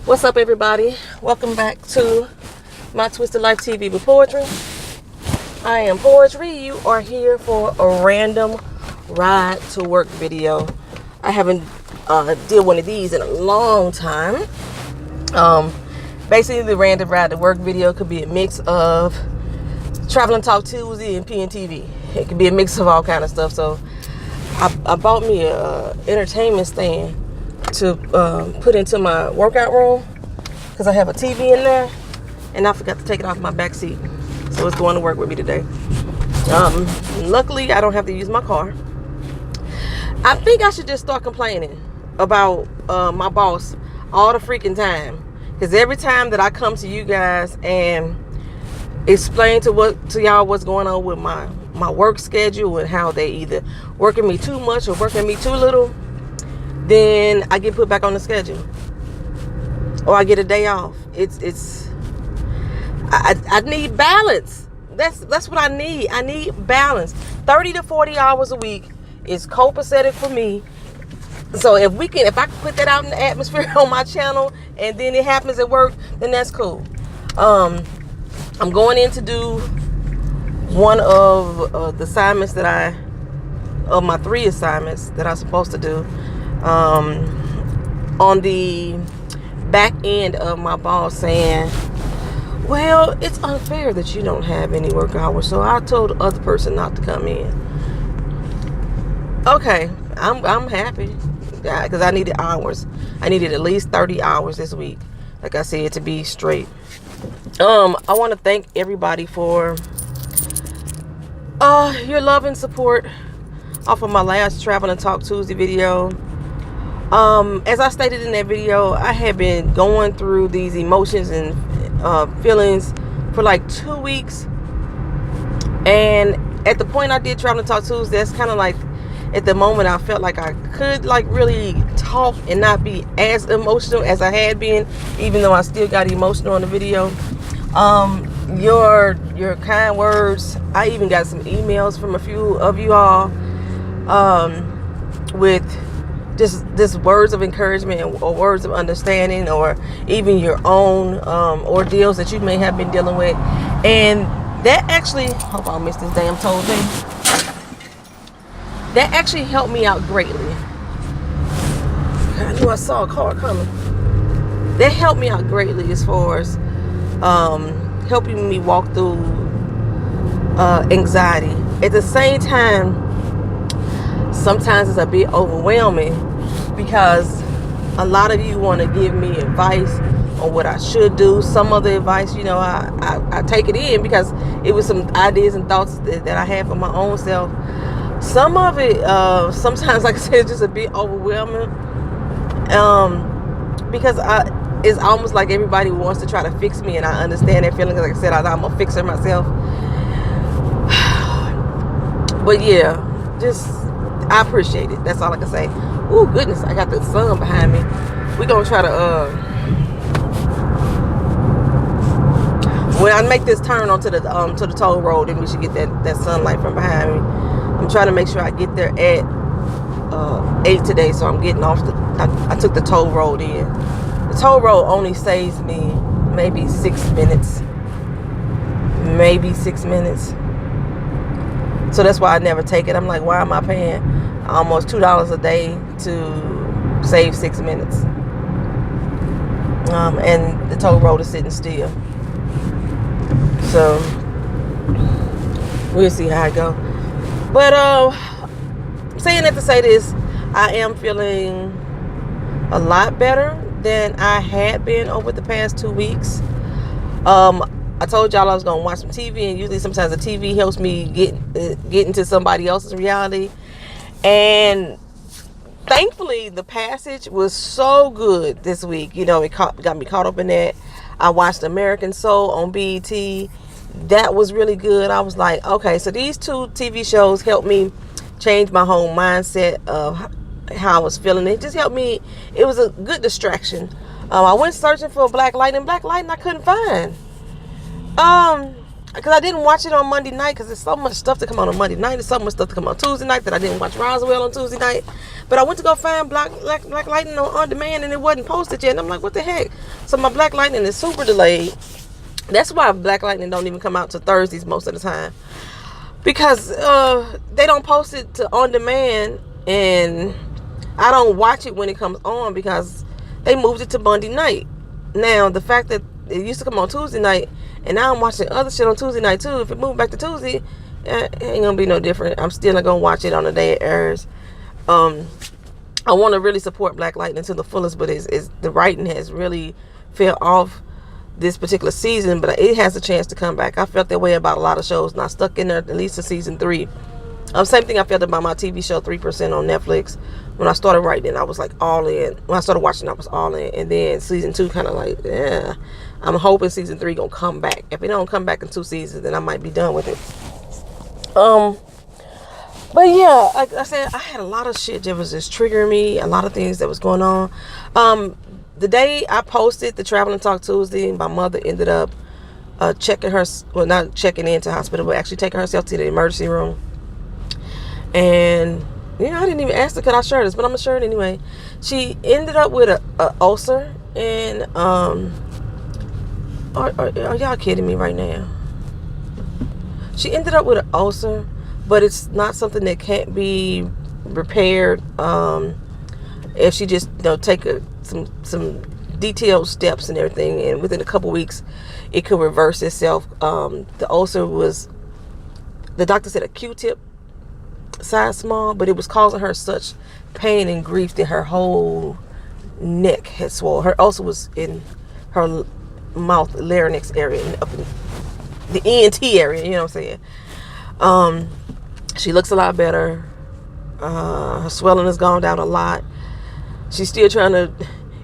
What's up, everybody? Welcome back to my Twisted Life TV with Poetry. I am Poetry. You are here for a random ride to work video. I haven't did one of these in a long time. Basically, the random ride to work video could be a mix of Traveling Talk Tuesday and PNTV. It could be a mix of all kind of stuff. So I bought me a entertainment stand to put into my workout room because I have a TV in there and I forgot to take it off my back seat, so it's going to work with me today. Luckily I don't have to use my car. I think I should just start complaining about my boss all the freaking time, because every time that I come to you guys and explain to y'all what's going on with my work schedule and how they either working me too much or working me too little, then I get put back on the schedule, or I get a day off. I need balance. That's what I need. I need balance. 30 to 40 hours a week is copacetic for me. So if I can put that out in the atmosphere on my channel and then it happens at work, then that's cool. I'm going in to do one of the assignments of my 3 assignments that I'm supposed to do. On the back end of my boss saying, well, it's unfair that you don't have any work hours, so I told the other person not to come in. Okay, I'm happy because I needed hours. I needed at least 30 hours this week, like I said, to be straight. I want to thank everybody for your love and support off of my last Traveling Talk Tuesday video. As I stated in that video, I had been going through these emotions and feelings for like 2 weeks, and at the point I did Traveling Talk Tuesday, that's kind of like at the moment I felt like I could like really talk and not be as emotional as I had been, even though I still got emotional in the video. Your kind words, I even got some emails from a few of you all with just words of encouragement or words of understanding, or even your own ordeals that you may have been dealing with. And that actually, hope I missed this damn toll thing. That actually helped me out greatly. I knew I saw a car coming. That helped me out greatly as far as helping me walk through anxiety. At the same time, sometimes it's a bit overwhelming because a lot of you want to give me advice on what I should do. Some of the advice, I take it in because it was some ideas and thoughts that I had for my own self. Some of it, sometimes, like I said, it's just a bit overwhelming because it's almost like everybody wants to try to fix me, and I understand that feeling. Like I said, I'm a fixer myself. But yeah, I appreciate it. That's all I can say. Oh goodness, I got the sun behind me. We're gonna try to when I make this turn onto the to the toll road, then we should get that sunlight from behind me. I'm trying to make sure I get there at 8 today, so I'm getting off I took the toll road in. The toll road only saves me maybe 6 minutes. Maybe 6 minutes. So that's why I never take it. I'm like, why am I paying almost $2 a day to save 6 minutes? And the toll road is sitting still. So we'll see how I go. But saying that to say this, I am feeling a lot better than I had been over the past 2 weeks. I told y'all I was going to watch some TV, and usually sometimes the TV helps me get into somebody else's reality. And thankfully, The Passage was so good this week. It got me caught up in that. I watched American Soul on BET. That was really good. I was like, okay, so these 2 TV shows helped me change my whole mindset of how I was feeling. It just helped me. It was a good distraction. I went searching for Black Lightning. I couldn't find. I because I didn't watch it on Monday night because there's so much stuff to come on Monday night. There's so much stuff to come on Tuesday night that I didn't watch Roswell on Tuesday night. But I went to go find Black Lightning on demand and it wasn't posted yet. And I'm like, what the heck? So my Black Lightning is super delayed. That's why Black Lightning don't even come out to Thursdays most of the time. Because they don't post it to on demand and I don't watch it when it comes on because they moved it to Monday night. Now, the fact that it used to come on Tuesday night and now I'm watching other shit on Tuesday night too. If it moved back to Tuesday, it ain't gonna be no different. I'm still not gonna watch it on the day it airs. I want to really support Black Lightning to the fullest, but it's the writing has really fell off this particular season, but it has a chance to come back. I felt that way about a lot of shows, and I stuck in there at least to season 3. Same thing I felt about my TV show 3% on Netflix. When I started writing, I was like all in. When I started watching, I was all in. And then season 2 kind of like, yeah. I'm hoping season 3 gonna come back. If it don't come back in 2 seasons, then I might be done with it. But yeah, like I said, I had a lot of shit that was just triggering me. A lot of things that was going on. The day I posted the Travel and Talk Tuesday, my mother ended up checking her, well, not checking into hospital, but actually taking herself to the emergency room. And, you know, I didn't even ask her could I share this, but I'm going to share it anyway. She ended up with a ulcer, and are y'all kidding me right now? She ended up with an ulcer, but it's not something that can't be repaired if she just, you know, take some detailed steps and everything, and within a couple weeks it could reverse itself. The ulcer was, the doctor said, a Q-tip size small, but it was causing her such pain and grief that her whole neck had swollen. Her ulcer was in her mouth larynx area, up in the ENT area, you know what I'm saying? She looks a lot better. Her swelling has gone down a lot. She's still trying to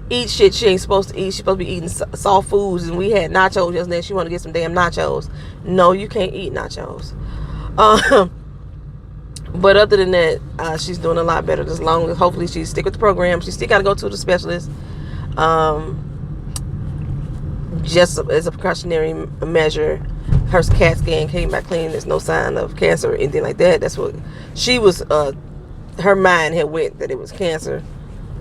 eat shit she ain't supposed to eat. She's supposed to be eating soft foods, and we had nachos yesterday. She wanted to get some damn nachos. No, you can't eat nachos. But other than that, she's doing a lot better. As long as hopefully she stick with the program. She still got to go to the specialist. Just as a precautionary measure, her CAT scan came back clean. There's no sign of cancer or anything like that. That's what she was. Her mind had went that it was cancer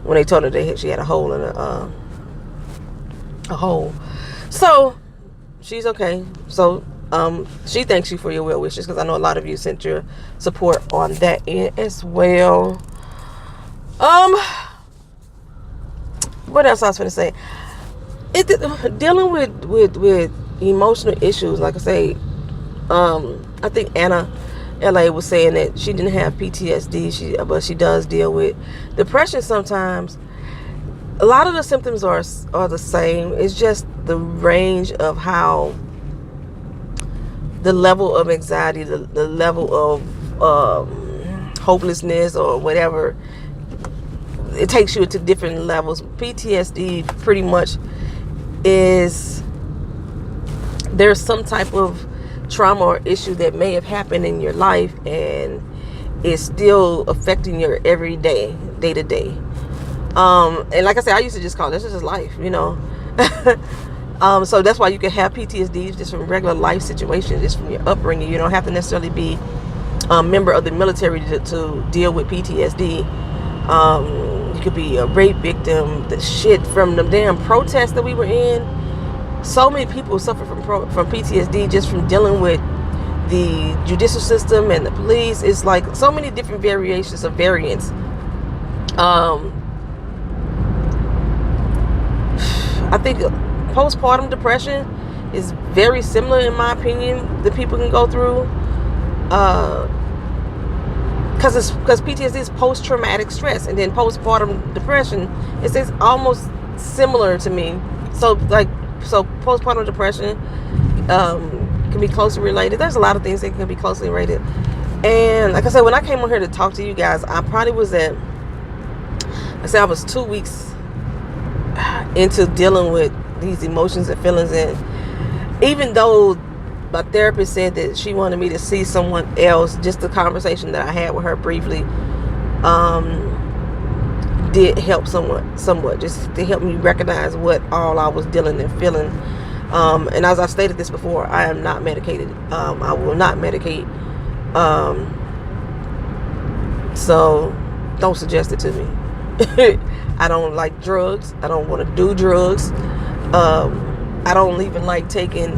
when they told her that she had a hole in a hole. So she's okay. So she thanks you for your well wishes, because I know a lot of you sent your support on that end as well. What else I was going to say? Dealing with emotional issues, like I say, I think Anna LA was saying that she didn't have PTSD, but she does deal with depression sometimes. A lot of the symptoms are the same. It's just the range of how the level of anxiety, the level of hopelessness or whatever, it takes you to different levels. PTSD pretty much is, there's some type of trauma or issue that may have happened in your life and is still affecting your everyday, day to day. And like I said, I used to just call this is just life, you know. So that's why you can have PTSD just from regular life situations, just from your upbringing. You don't have to necessarily be a member of the military to deal with PTSD. You could be a rape victim. The shit from the damn protests that we were in. So many people suffer from PTSD just from dealing with the judicial system and the police. It's like so many different variations of variants. I think postpartum depression is very similar, in my opinion, that people can go through. Because PTSD is post-traumatic stress, and then postpartum depression is almost similar to me. So postpartum depression can be closely related. There's a lot of things that can be closely related. And like I said, when I came on here to talk to you guys, I probably was I was 2 weeks into dealing with these emotions and feelings. And even though my therapist said that she wanted me to see someone else, just the conversation that I had with her briefly did help somewhat, just to help me recognize what all I was dealing and feeling. And as I've stated this before, I am not medicated. I will not medicate. So don't suggest it to me. I don't like drugs. I don't want to do drugs. I don't even like taking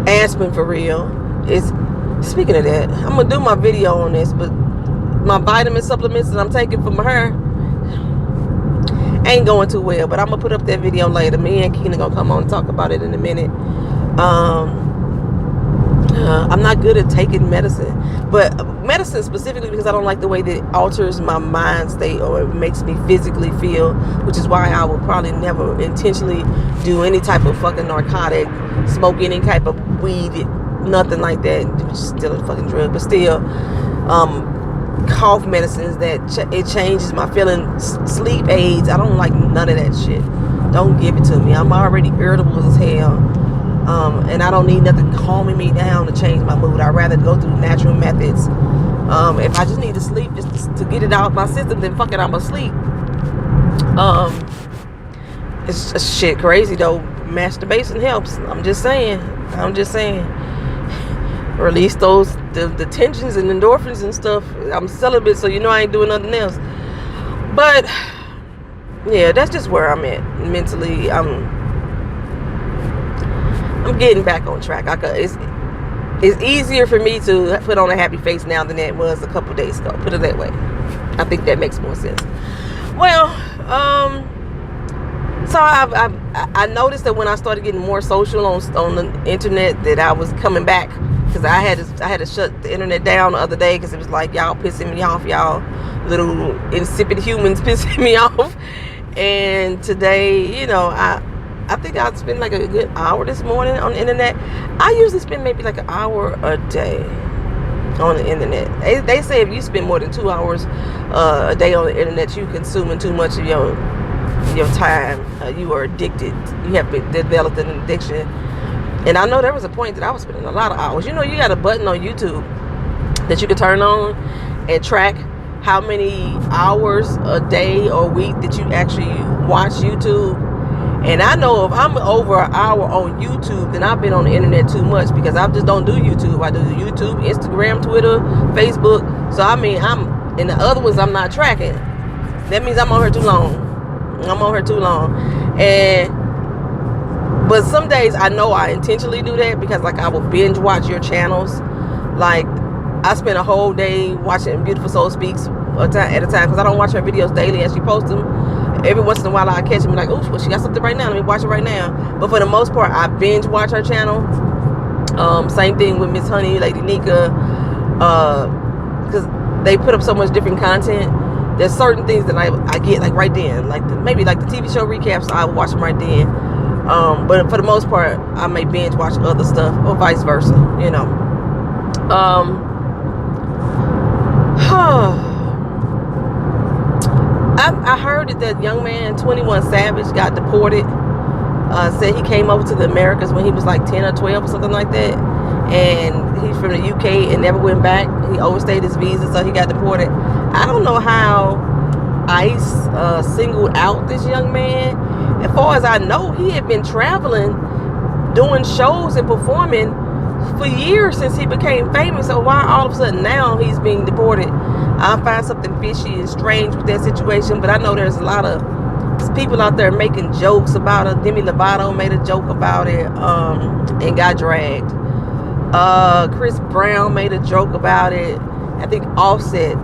aspirin for real. Speaking of that, I'm gonna do my video on this, but my vitamin supplements that I'm taking from her ain't going too well. But I'm gonna put up that video later. Me and Keena gonna come on and talk about it in a minute. I'm not good at taking medicine, but medicine specifically because I don't like the way that it alters my mind state or it makes me physically feel, which is why I will probably never intentionally do any type of fucking narcotic, smoke any type of weed, nothing like that, which is still a fucking drug, but still, cough medicines that it changes my feeling, sleep aids, I don't like none of that shit. Don't give it to me. I'm already irritable as hell. And I don't need nothing calming me down to change my mood. I'd rather go through natural methods. If I just need to sleep just to get it out of my system, then fuck it, I'm asleep. It's just shit crazy though. Masturbation helps. I'm just saying. Release the tensions and endorphins and stuff. I'm celibate, so you know I ain't doing nothing else. But yeah, that's just where I'm at mentally. I'm getting back on track. It's easier for me to put on a happy face now than it was a couple days ago. Put it that way. I think that makes more sense. Well, so I noticed that when I started getting more social on the internet, that I was coming back, because I had to shut the internet down the other day because it was like, y'all pissing me off, y'all little insipid humans pissing me off. And today, you know, I think I spent like a good hour this morning on the internet. I usually spend maybe like an hour a day on the internet. They say if you spend more than 2 hours a day on the internet, you're consuming too much of your time. You are addicted. You have developed an addiction. And I know there was a point that I was spending a lot of hours. You know, you got a button on YouTube that you can turn on and track how many hours a day or week that you actually watch YouTube. And I know if I'm over an hour on YouTube, then I've been on the internet too much, because I just don't do YouTube. I do YouTube, Instagram, Twitter, Facebook. So I mean, and the other ones I'm not tracking. That means I'm on here too long. But some days I know I intentionally do that, because like I will binge watch your channels. Like I spend a whole day watching Beautiful Soul Speaks at a time, because I don't watch her videos daily as she posts them. Every once in a while I catch them like, oh, well, she got something right now, let me watch it right now. But for the most part, I binge watch her channel. Same thing with Miss Honey, Lady Nika, because they put up so much different content. There's certain things that I get like right then, like maybe like the TV show recaps, I will watch them right then. But for the most part, I may binge watch other stuff, or vice versa, you know. I heard that young man, 21 Savage, got deported. Said he came over to the Americas when he was like 10 or 12 or something like that. And he's from the UK and never went back. He overstayed his visa, so he got deported. I don't know how ICE singled out this young man. As far as I know, he had been traveling, doing shows and performing for years since he became famous. So why all of a sudden now he's being deported? I find something fishy and strange with that situation, but I know there's a lot of people out there making jokes about it. Demi Lovato made a joke about it and got dragged. Chris Brown made a joke about it. I think Offset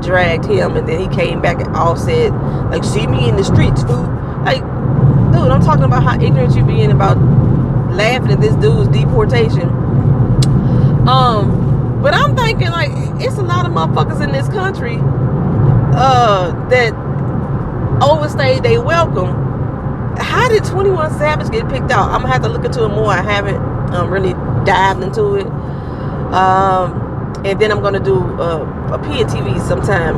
dragged him, and then he came back and Offset, like, see me in the streets, fool. Like, dude, I'm talking about how ignorant you being about laughing at this dude's deportation. But I'm thinking, like, it's a lot of motherfuckers in this country that overstayed they welcome. How did 21 Savage get picked out? I'm gonna have to look into it more. I haven't really dived into it. And then I'm gonna do a PNTV sometime.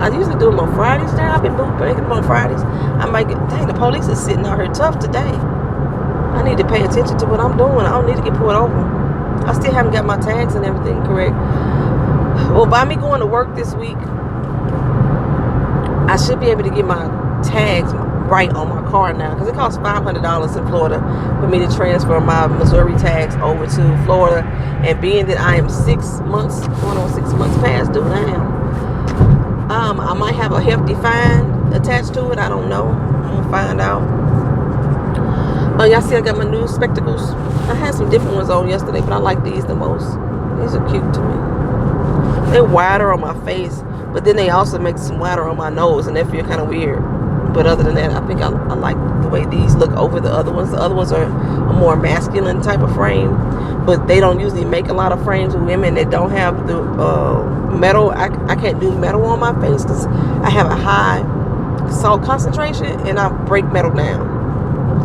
I usually do them on Fridays now. I've been breaking them on Fridays. I might get, dang, the police is sitting out here tough today. I need to pay attention to what I'm doing. I don't need to get pulled over. I still haven't got my tags and everything correct. Well, by me going to work this week, I should be able to get my tags right on my car now, because it costs $500 in Florida for me to transfer my Missouri tags over to Florida. And being that I am 6 months, going on 6 months past due now, I might have a hefty fine attached to it. I don't know. I'm gonna find out. Y'all see I got my new spectacles. I had some different ones on yesterday, but I like these the most. These are cute to me. They're wider on my face, but then they also make some wider on my nose, and they feel kind of weird. But other than that, I think I like the way these look over the other ones. The other ones are a more masculine type of frame, but they don't usually make a lot of frames with women that don't have the metal. I can't do metal on my face because I have a high salt concentration, and I break metal down.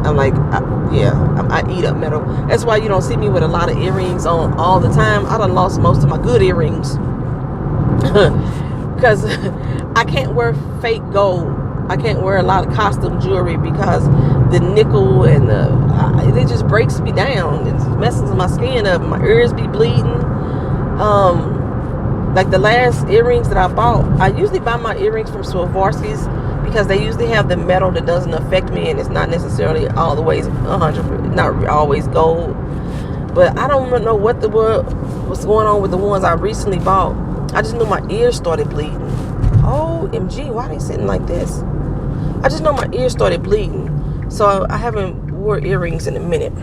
I'm like, I eat up metal. That's why you don't see me with a lot of earrings on all the time. I done lost most of my good earrings because I can't wear fake gold. I can't wear a lot of costume jewelry because the nickel and it just breaks me down. It messes my skin up. My ears be bleeding. Like the last earrings that I bought, I usually buy my earrings from Swarovski's because they usually have the metal that doesn't affect me, and it's not necessarily always 100%, not always gold. But I don't know what's going on with the ones I recently bought. I just knew my ears started bleeding. OMG, why are they sitting like this? I just know my ears started bleeding. So I haven't wore earrings in a minute.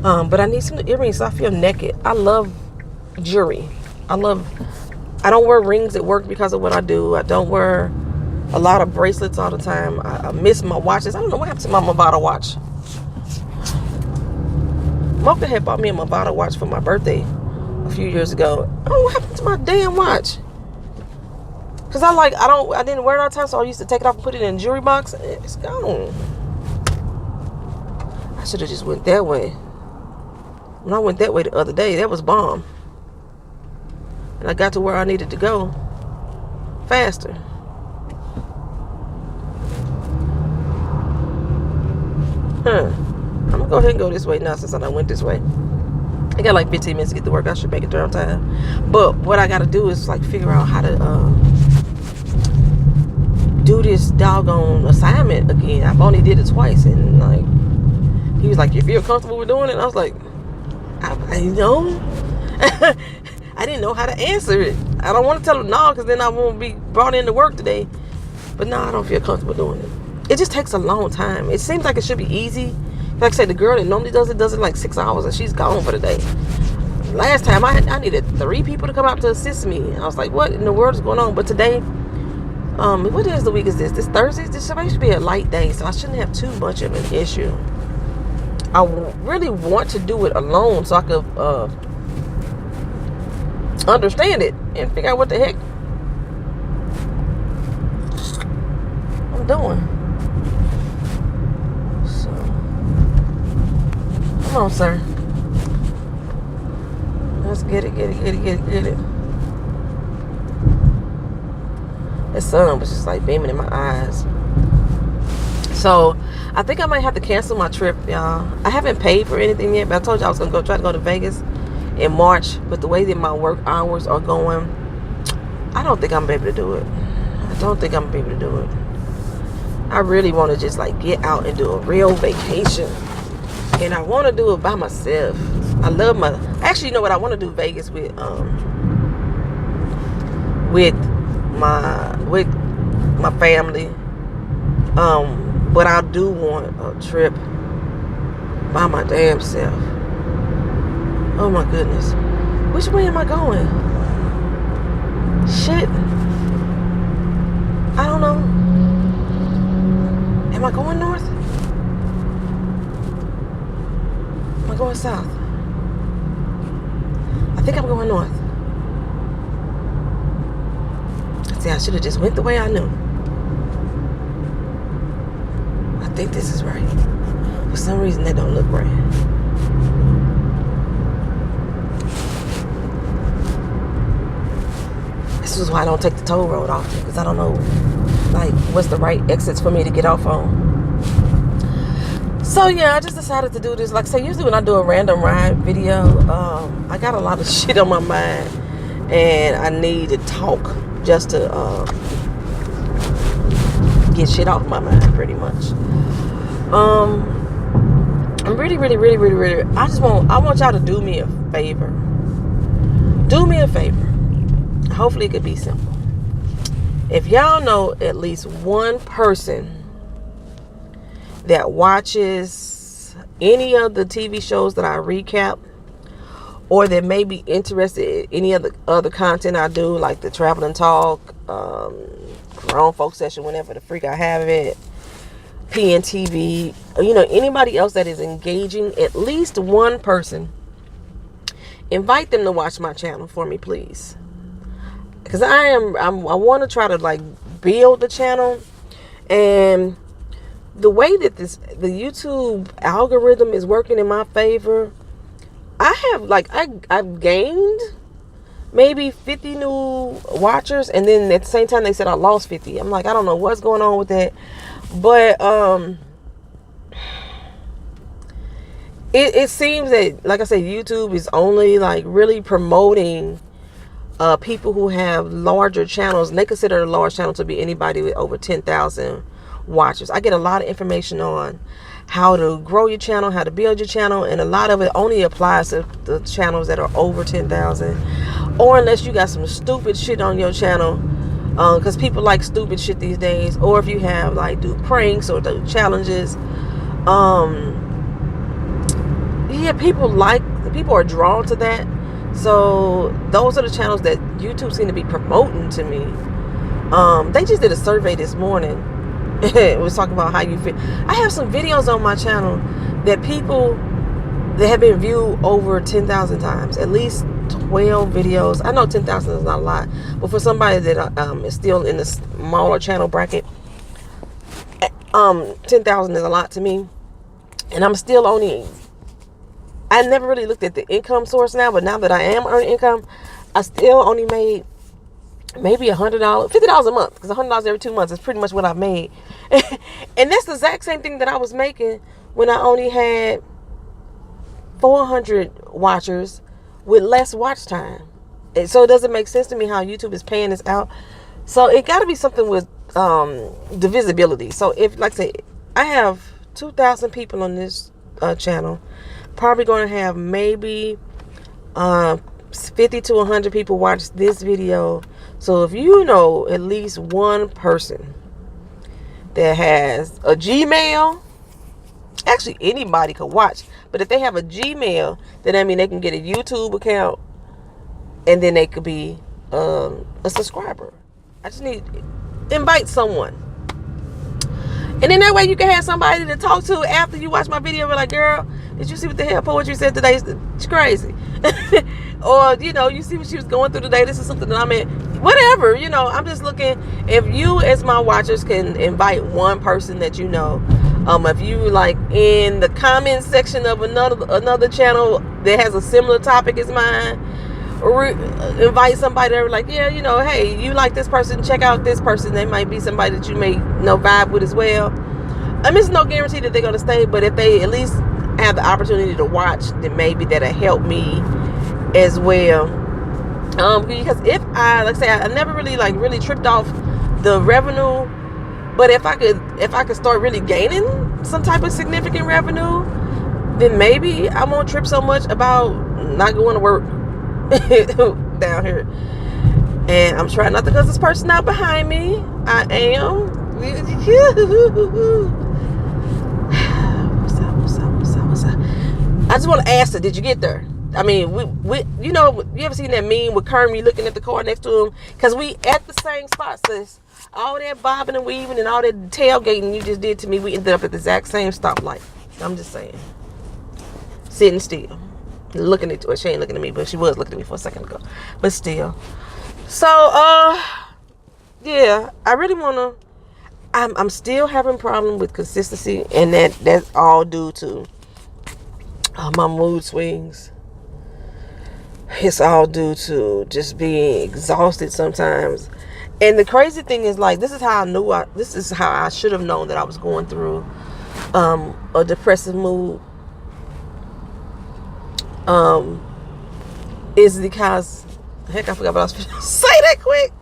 But I need some earrings so I feel naked. I love jewelry. I don't wear rings at work because of what I do. I don't wear a lot of bracelets all the time. I miss my watches. I don't know what happened to my Movado watch. Mocha had bought me a Movado watch for my birthday a few years ago. I don't know what happened to my damn watch. Cause I didn't wear it all the time, so I used to take it off and put it in a jewelry box. It's gone. I should have just went that way. When I went that way the other day, that was bomb. And I got to where I needed to go faster. I'm gonna go ahead and go this way now since I went this way. I got like 15 minutes to get to work. I should make it there on time. But what I gotta do is like figure out how to do this doggone assignment again. I've only did it twice, and like he was like, "You feel comfortable with doing it?" And I was like, I know. I didn't know how to answer it. I don't want to tell him no, because then I won't be brought into work today. But no, I don't feel comfortable doing it. It just takes a long time. It seems like it should be easy. Like I say, the girl that normally does it in like 6 hours, and she's gone for the day. Last time I needed 3 people to come out to assist me. I was like, what in the world is going on? But today, what day of the week is this? This Thursday? This should be a light day, so I shouldn't have too much of an issue. I really want to do it alone so I could understand it and figure out what the heck I'm doing. So, come on, sir. Let's get it. The sun was just like beaming in my eyes. So, I think I might have to cancel my trip, y'all. I haven't paid for anything yet, but I told you I was going to try to go to Vegas in March. But the way that my work hours are going, I don't think I'm going to be able to do it. I really want to just like get out and do a real vacation. And I want to do it by myself. Actually, you know what? I want to do Vegas with my family. But I do want a trip by my damn self. Oh my goodness. Which way am I going? Shit. I don't know. Am I going north? Am I going south? I think I'm going north. See, I should have just went the way I knew. I think this is right. For some reason, that don't look right. This is why I don't take the toll road often, because I don't know, like, what's the right exits for me to get off on. So yeah, I just decided to do this. Like I say, usually when I do a random ride video, I got a lot of shit on my mind, and I need to talk just to get shit off my mind, pretty much. I'm really, I want y'all to do me a favor. Do me a favor. Hopefully it could be simple. If y'all know at least one person that watches any of the TV shows that I recap, or that may be interested in any of the other content I do, like the Travel and Talk, Grown Folk Session, whenever the freak I have it, PNTV, anybody else that is engaging, at least one person, invite them to watch my channel for me, please. Because I want to try to like build the channel, and the way that the YouTube algorithm is working in my favor, I've gained maybe 50 new watchers, and then at the same time they said I lost 50. I'm like, I don't know what's going on with that, but it seems that, like I said, YouTube is only like really promoting people who have larger channels, and they consider a large channel to be anybody with over 10,000 watchers. I get a lot of information on how to grow your channel, how to build your channel, and a lot of it only applies to the channels that are over 10,000, or unless you got some stupid shit on your channel, because people like stupid shit these days, or if you have like do pranks or do challenges. People are drawn to that. So those are the channels that YouTube seem to be promoting to me. They just did a survey this morning. It was talking about how you feel. I have some videos on my channel that people that have been viewed over 10,000 times. At least 12 videos. I know 10,000 is not a lot, but for somebody that is still in the smaller channel bracket, 10,000 is a lot to me. And I'm still only... I never really looked at the income source now, but now that I am earning income, I still only made maybe $100, $50 a month, because $100 every 2 months is pretty much what I've made. And that's the exact same thing that I was making when I only had 400 watchers with less watch time. And so it doesn't make sense to me how YouTube is paying this out. So it got to be something with the visibility. So if, like I say, I have 2,000 people on this channel, probably going to have maybe 50 to 100 people watch this video. So if you know at least one person that has a Gmail, actually anybody could watch, but if they have a Gmail, then I mean they can get a YouTube account, and then they could be a subscriber. I just need invite someone. And then that way you can have somebody to talk to after you watch my video. Be like, girl, did you see what the hell poetry said today? It's crazy. Or, you see what she was going through today. This is something that I'm in. Whatever, I'm just looking. If you, as my watchers, can invite one person that you know. If you, like, in the comment section of another channel that has a similar topic as mine, or invite somebody that like, yeah, hey, you like this person, check out this person. They might be somebody that you may vibe with as well. I mean, it's no guarantee that they're going to stay, but if they at least have the opportunity to watch, then maybe that'll help me as well. Because if I never really tripped off the revenue, but if I could start really gaining some type of significant revenue, then maybe I won't trip so much about not going to work down here. And I'm trying not to cuss this person out behind me. I am. What's up? I just want to ask her, did you get there? I mean, you ever seen that meme with Kermit looking at the car next to him? Because we at the same spot, sis. All that bobbing and weaving and all that tailgating you just did to me, we ended up at the exact same stoplight. I'm just saying. Sitting still. Looking at, well, she ain't looking at me, but she was looking at me for a second ago. But still. So, yeah, I really want to, I'm still having problem with consistency, and that's all due to my mood swings. It's all due to just being exhausted sometimes. And the crazy thing is, like, this is how I should have known that I was going through a depressive mood. Is because, heck, I forgot what I was going to say that quick.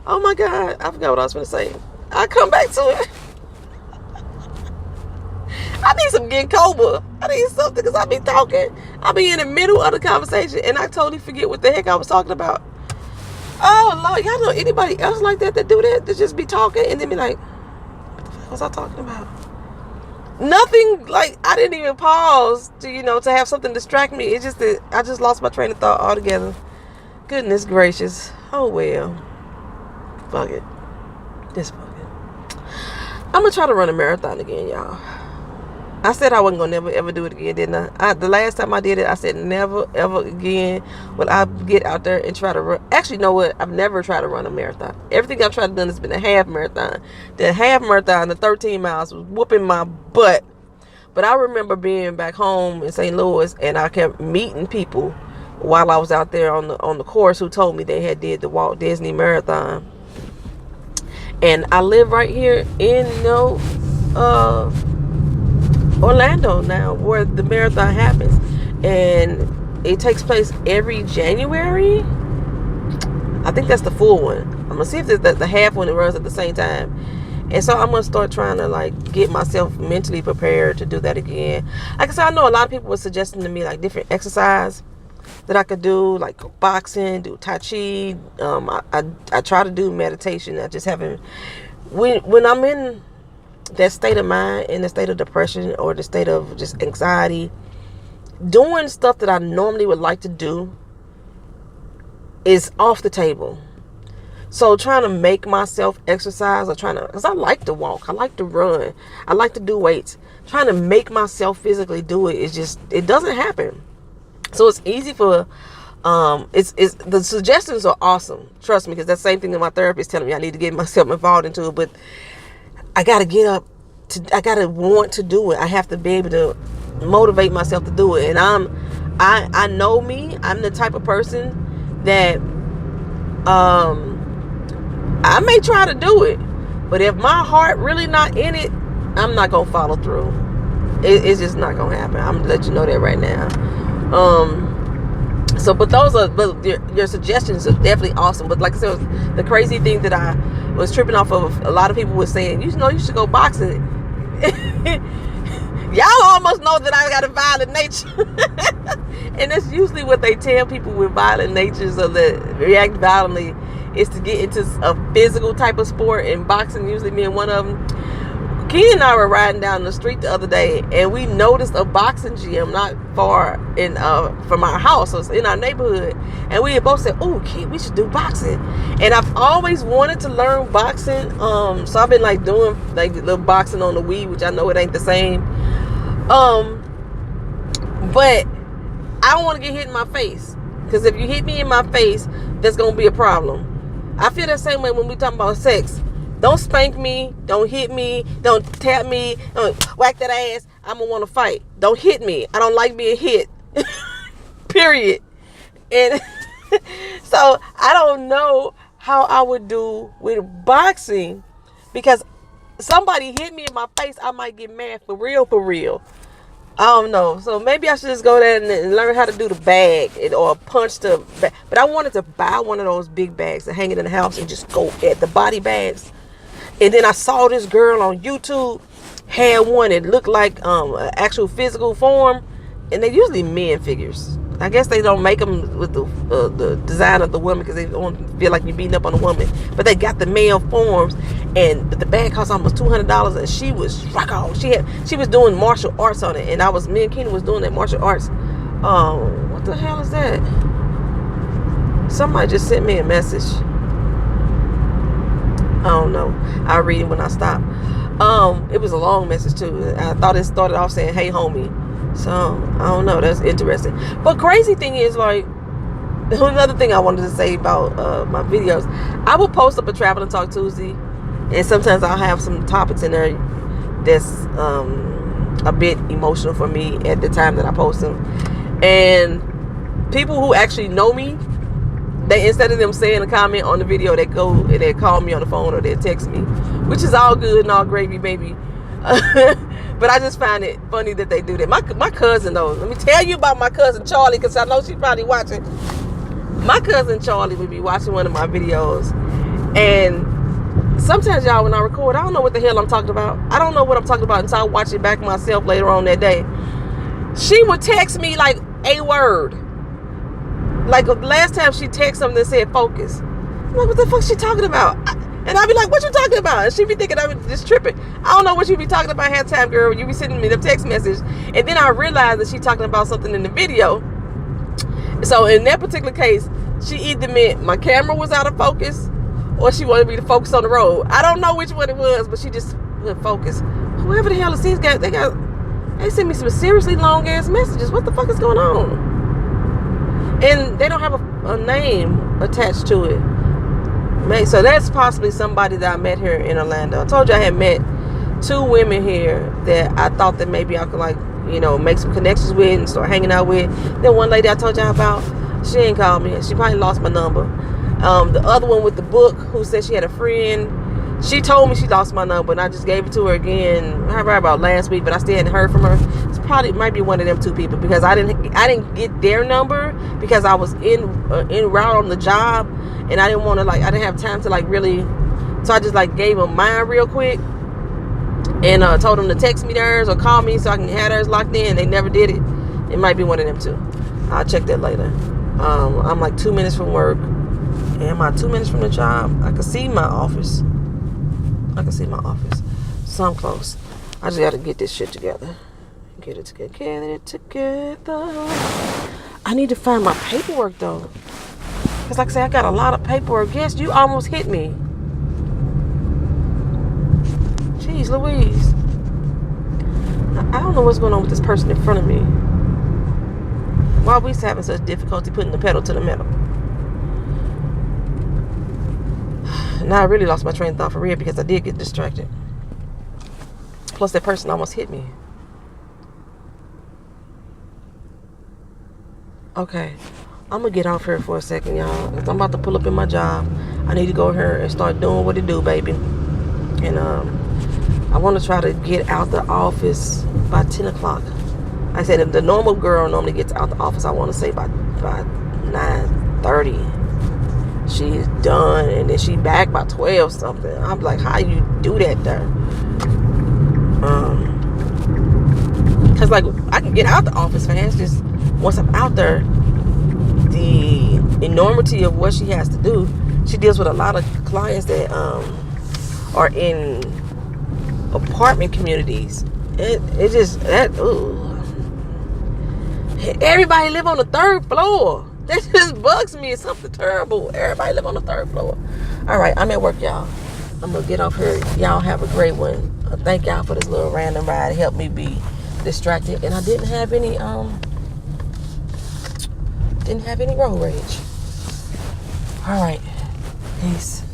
Oh my God, I forgot what I was going to say. I come back to it. I need some Ginkgo. I need something because I be talking. I be in the middle of the conversation and I totally forget what the heck I was talking about. Oh, Lord, y'all know anybody else like that do that? To just be talking and then be like, what the fuck was I talking about? Nothing, like, I didn't even pause to, to have something distract me. It's just that I just lost my train of thought altogether. Goodness gracious. Oh, well. Fuck it. Just fuck it. I'm going to try to run a marathon again, y'all. I said I wasn't going to never, ever do it again, didn't I? The last time I did it, I said never, ever again will I get out there and try to run. Actually, you know what? I've never tried to run a marathon. Everything I've tried to do has been a half marathon. The half marathon, the 13 miles, was whooping my butt. But I remember being back home in St. Louis, and I kept meeting people while I was out there on the course who told me they had did the Walt Disney Marathon. And I live right here in, Orlando now, where the marathon happens, and it takes place every January. I think that's the full one. I'm gonna see if there's the half one that runs at the same time, and so I'm gonna start trying to like get myself mentally prepared to do that again. Like I said, I know a lot of people were suggesting to me like different exercise that I could do, like boxing, do tai chi. I try to do meditation. I just haven't. When I'm in that state of mind, in the state of depression or the state of just anxiety, doing stuff that I normally would like to do is off the table. So trying to make myself exercise, because I like to walk, I like to run, I like to do weights. Trying to make myself physically do it is just, it doesn't happen. So it's easy for, it's the suggestions are awesome. Trust me, because that's the same thing that my therapist telling me I need to get myself involved into it. But I got to get up I got to want to do it. I have to be able to motivate myself to do it. And I know me. I'm the type of person that I may try to do it, but if my heart really not in it, I'm not gonna follow through. It's just not gonna happen. I'm gonna let you know that right now. But your suggestions are definitely awesome. But like I said, the crazy thing that I was tripping off of, a lot of people were saying, you should go boxing. Y'all almost know that I got a violent nature. And that's usually what they tell people with violent natures or that react violently, is to get into a physical type of sport, and boxing usually being one of them. Keenan and I were riding down the street the other day, and we noticed a boxing gym not far from our house. So it's in our neighborhood, and we had both said, "Oh, Keen, we should do boxing." And I've always wanted to learn boxing, so I've been like doing like little boxing on the Wii, which I know it ain't the same. But I don't want to get hit in my face, because if you hit me in my face, that's gonna be a problem. I feel the same way when we talk about sex. Don't spank me. Don't hit me. Don't tap me. Don't whack that ass. I'm going to want to fight. Don't hit me. I don't like being hit. Period. And so I don't know how I would do with boxing, because somebody hit me in my face, I might get mad for real. I don't know. So maybe I should just go there and learn how to do the bag or punch the bag. But I wanted to buy one of those big bags and hang it in the house and just go at the body bags. And then I saw this girl on YouTube had one. It looked like an actual physical form, and they're usually men figures. I guess they don't make them with the design of the woman, because they don't feel like you're beating up on a woman. But they got the male forms, and the bag cost almost $200. And she was rock on. She was doing martial arts on it, and me and Keenan was doing that martial arts. What the hell is that? Somebody just sent me a message. I don't know. I'll read it when I stop. It was a long message too. I thought it started off saying, "Hey, homie." So I don't know. That's interesting. But crazy thing is, like, another thing I wanted to say about my videos, I will post up a Travel and Talk Tuesday, and sometimes I'll have some topics in there that's a bit emotional for me at the time that I post them. And people who actually know me, they, instead of them saying a comment on the video, they go and they call me on the phone or they text me, which is all good and all gravy, baby. But I just find it funny that they do that. My cousin, though, let me tell you about my cousin Charlie, because I know she's probably watching. My cousin Charlie would be watching one of my videos, and sometimes, y'all, when I record, I don't know what the hell I'm talking about. I don't know what I'm talking about until I watch it back myself later on that day. She would text me like a word. Like last time she texted something that said focus. I'm like, what the fuck she talking about? And I'd be like, what you talking about? And she'd be thinking I was just tripping. I don't know what you be talking about half time, girl. You be sending me the text message. And then I realized that she talking about something in the video. So in that particular case, she either meant my camera was out of focus or she wanted me to focus on the road. I don't know which one it was, but she just put focus. Whoever the hell is these guys, they sent me some seriously long ass messages. What the fuck is going on? And they don't have a name attached to it. So that's possibly somebody that I met here in Orlando. I told you I had met 2 women here that I thought that maybe I could, like, you know, make some connections with and start hanging out with. Then one lady I told y'all about, she ain't called me. She probably lost my number. The other one with the book who said she had a friend, she told me she lost my number, and I just gave it to her again about last week, but I still hadn't heard from her. It might be one of them 2 people, because I didn't get their number because I was en route on the job, and I didn't want to, like, I didn't have time to, like, really, so I just, like, gave them mine real quick and told them to text me theirs or call me so I can have theirs locked in. They never did it. It might be one of them 2. I'll check that later. I'm like 2 minutes from work. Am I 2 minutes from the job? I can see my office. So I'm close. I just got to get this shit together. Get it together. I need to find my paperwork, though. Because like I said, I got a lot of paperwork. Yes, you almost hit me. Jeez Louise. I don't know what's going on with this person in front of me. Why are we having such difficulty putting the pedal to the metal? Now I really lost my train of thought for real because I did get distracted. Plus that person almost hit me. Okay. I'm going to get off here for a second, y'all. Because I'm about to pull up in my job. I need to go here and start doing what it do, baby. And I want to try to get out the office by 10 o'clock. I said if the normal girl normally gets out the office, I want to say by 9:30. She's done. And then she back by 12 something. I'm like, how you do that there? Because, like, I can get out the office fast. Just once I'm out there, the enormity of what she has to do. She deals with a lot of clients that are in apartment communities. It just that everybody live on the 3rd floor. That just bugs me. It's something terrible. Everybody live on the 3rd floor. All right, I'm at work, y'all. I'm gonna get off here. Y'all have a great one. Thank y'all for this little random ride. It helped me be distracted, and I didn't have any road rage. All right, peace.